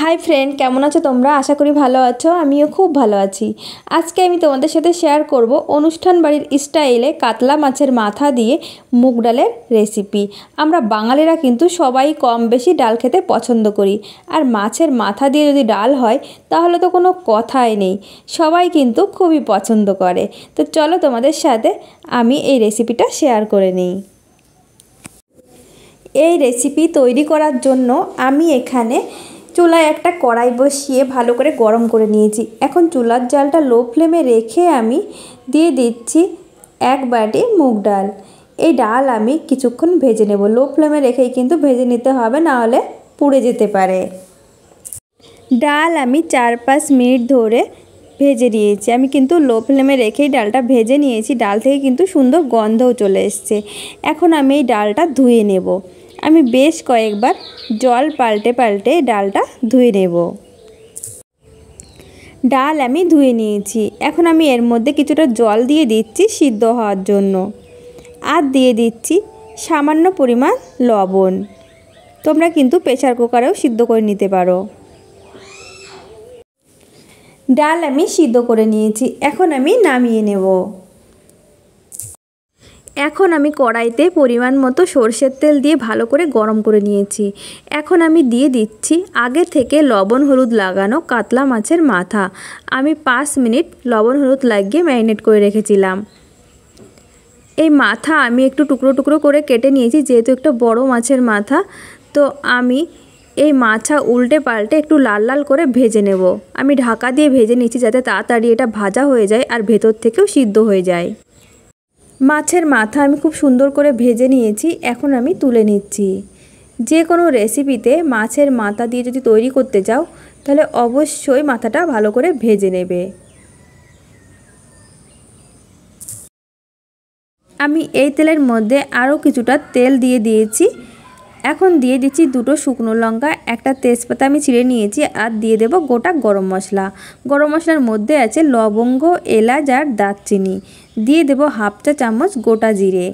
Hi friend, কেমন আছো তোমরা? আশা করি ভালো আছো। আমিও খুব ভালো আছি। আজকে আমি তোমাদের সাথে শেয়ার করব অনুষ্ঠান বাড়ির স্টাইলে কাতলা মাছের মাথা দিয়ে মুগ ডালের রেসিপি। আমরা বাঙালিরা কিন্তু সবাই কম বেশি ডাল খেতে পছন্দ করি, আর মাছের মাথা দিয়ে যদি ডাল হয় তাহলে তো কোনো কথাই নেই, সবাই কিন্তু খুবই পছন্দ করে। তো চলো তোমাদের সাথে আমি এই রেসিপিটা শেয়ার করে নিই। এই রেসিপি তৈরি করার জন্য আমি এখানে চুলায় একটা কড়াই বসিয়ে ভালো করে গরম করে নিয়েছি। এখন চুলার জালটা লো ফ্লেমে রেখে আমি দিয়ে দিচ্ছি 1 বাটি মুগ ডাল। এই ডাল আমি কিছুক্ষণ ভেজে নেব। লো ফ্লেমে রেখেই কিন্তু ভেজে নিতে হবে, না হলে পুড়ে যেতে পারে। ডাল আমি 4-5 মিনিট ধরে ভেজে নিয়েছি। আমি কিন্তু লো ফ্লেমে রেখেই ডালটা ভেজে নিয়েছি। ডাল থেকে কিন্তু সুন্দর গন্ধও চলে এসছে। এখন আমি এই ডালটা ধুয়ে নেব। আমি বেশ কয়েকবার জল পাল্টে পাল্টে ডালটা ধুয়ে নেব। ডাল আমি ধুয়ে নিয়েছি। এখন আমি এর মধ্যে কিছুটা জল দিয়ে দিচ্ছি সিদ্ধ হওয়ার জন্য, আর দিয়ে দিচ্ছি সামান্য পরিমাণ লবণ। তোমরা কিন্তু প্রেসার কুকারেও সিদ্ধ করে নিতে পারো। ডাল আমি সিদ্ধ করে নিয়েছি। এখন আমি নামিয়ে নেব। এখন আমি কড়াইতে পরিমাণ মতো সরষের তেল দিয়ে ভালো করে গরম করে নিয়েছি। এখন আমি দিয়ে দিচ্ছি আগে থেকে লবণ হলুদ লাগানো কাতলা মাছের মাথা। আমি 5 মিনিট লবণ হলুদ লাগিয়ে ম্যারিনেট করে রেখেছিলাম। এই মাথা আমি একটু টুকরো টুকরো করে কেটে নিয়েছি, যেহেতু একটা বড় মাছের মাথা। তো আমি এই মাথা উল্টে পাল্টে একটু লাল লাল করে ভেজে নেব। আমি ঢাকা দিয়ে ভেজে নিচ্ছি যাতে তাড়াতাড়ি এটা ভাজা হয়ে যায় আর ভেতর থেকেও সিদ্ধ হয়ে যায়। মাছের মাথা আমি খুব সুন্দর করে ভেজে নিয়েছি। এখন আমি তুলে নিচ্ছি। যে কোনো রেসিপিতে মাছের মাথা দিয়ে যদি তৈরি করতে চাও তাহলে অবশ্যই মাথাটা ভালো করে ভেজে নেবে। আমি এই তেলের মধ্যে আরও কিছুটা তেল দিয়ে দিয়েছি। এখন দিয়ে দিচ্ছি 2টো শুকনো লঙ্কা, একটা তেজপাতা আমি ছিঁড়ে নিয়েছি, আর দিয়ে দেব গোটা গরম মশলা। গরম মশলার মধ্যে আছে লবঙ্গ, এলাচ আর দারচিনি। দিয়ে দেব 1/2 চা চামচ গোটা জিরে।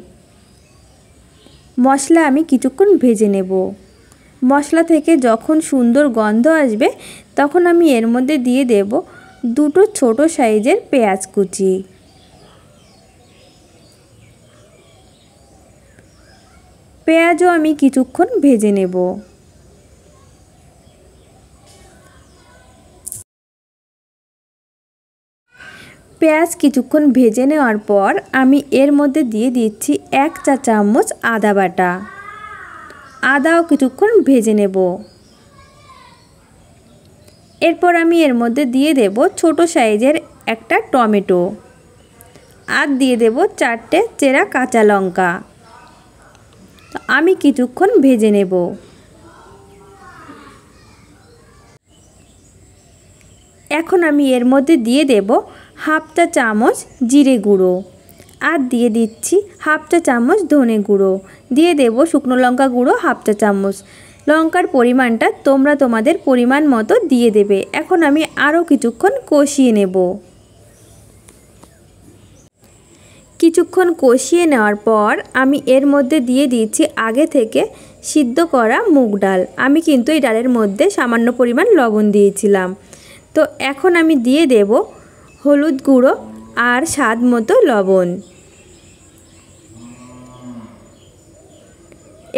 মশলা আমি কিছুক্ষণ ভেজে নেব। মশলা থেকে যখন সুন্দর গন্ধ আসবে তখন আমি এর মধ্যে দিয়ে দেব 2টো ছোট সাইজের পেঁয়াজ কুচি। পেঁয়াজও আমি কিছুক্ষণ ভেজে নেব। পেঁয়াজ কিছুক্ষণ ভেজে নেওয়ার পর আমি এর মধ্যে দিয়ে দিচ্ছি 1 চা চামচ আদা বাটা। আদাও কিছুক্ষণ ভেজে নেব। এরপর আমি এর মধ্যে দিয়ে দেব ছোট সাইজের একটা টমেটো, আর দিয়ে দেব 4টে চেরা কাঁচা লঙ্কা। আমি কিছুক্ষণ ভেজে নেব। এখন আমি এর মধ্যে দিয়ে দেব 1/2 চা চামচ জিরে গুঁড়ো, আর দিয়ে দিচ্ছি 1/2 চা চামচ ধনে গুঁড়ো। দিয়ে দেব শুকনো লঙ্কা গুঁড়ো 1/2 চা চামচ। লঙ্কার পরিমাণটা তোমরা তোমাদের পরিমাণ মতো দিয়ে দেবে। এখন আমি আরও কিছুক্ষণ কষিয়ে নেব। কিছুক্ষণ কষিয়ে নেওয়ার পর আমি এর মধ্যে দিয়ে দিচ্ছি আগে থেকে সিদ্ধ করা মুগ ডাল। আমি কিন্তু এই ডালের মধ্যে সামান্য পরিমাণ লবণ দিয়েছিলাম। তো এখন আমি দিয়ে দেব হলুদ গুঁড়ো আর স্বাদ মতো লবণ।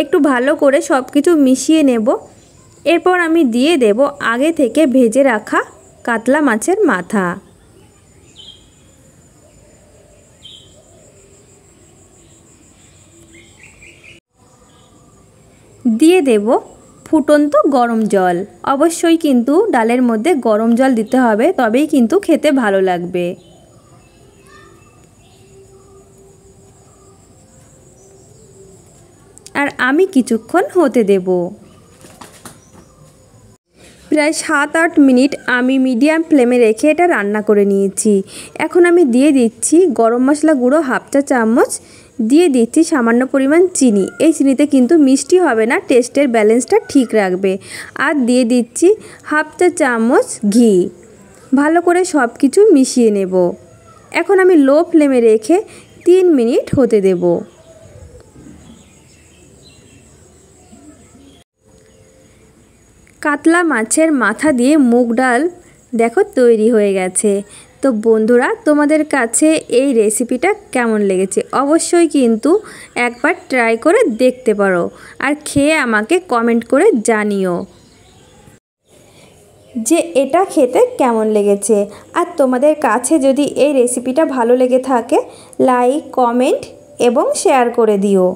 একটু ভালো করে সব কিছু মিশিয়ে নেব। এরপর আমি দিয়ে দেব আগে থেকে ভেজে রাখা কাতলা মাছের মাথা। দিয়ে দেব ফুটন্ত গরম জল। অবশ্যই কিন্তু ডালের মধ্যে গরম জল দিতে হবে, তবেই কিন্তু খেতে ভালো লাগবে। আর আমি কিছুক্ষণ হতে দেব। প্রায় 7-8 মিনিট আমি মিডিয়াম ফ্লেমে রেখে এটা রান্না করে নিয়েছি। এখন আমি দিয়ে দিচ্ছি গরম মশলা গুঁড়ো 1/2 চা চামচ। দিয়ে দিচ্ছি সামান্য পরিমাণ চিনি। এই চিনিতে কিন্তু মিষ্টি হবে না, টেস্টের ব্যালেন্সটা ঠিক রাখবে। আর দিয়ে দিচ্ছি 1/2 চা চামচ ঘি। ভালো করে সব কিছু মিশিয়ে নেব। এখন আমি লো ফ্লেমে রেখে 3 মিনিট হতে দেব। কাতলা মাছের মাথা দিয়ে মুগ ডাল দেখো তৈরি হয়ে গেছে। তো বন্ধুরা, তোমাদের কাছে এই রেসিপিটা কেমন লেগেছে অবশ্যই কিন্তু একবার ট্রাই করে দেখতে পারো, আর খেয়ে আমাকে কমেন্ট করে জানিও যে এটা খেতে কেমন লেগেছে। আর তোমাদের কাছে যদি এই রেসিপিটা ভালো লেগে থাকে লাইক, কমেন্ট এবং শেয়ার করে দিও।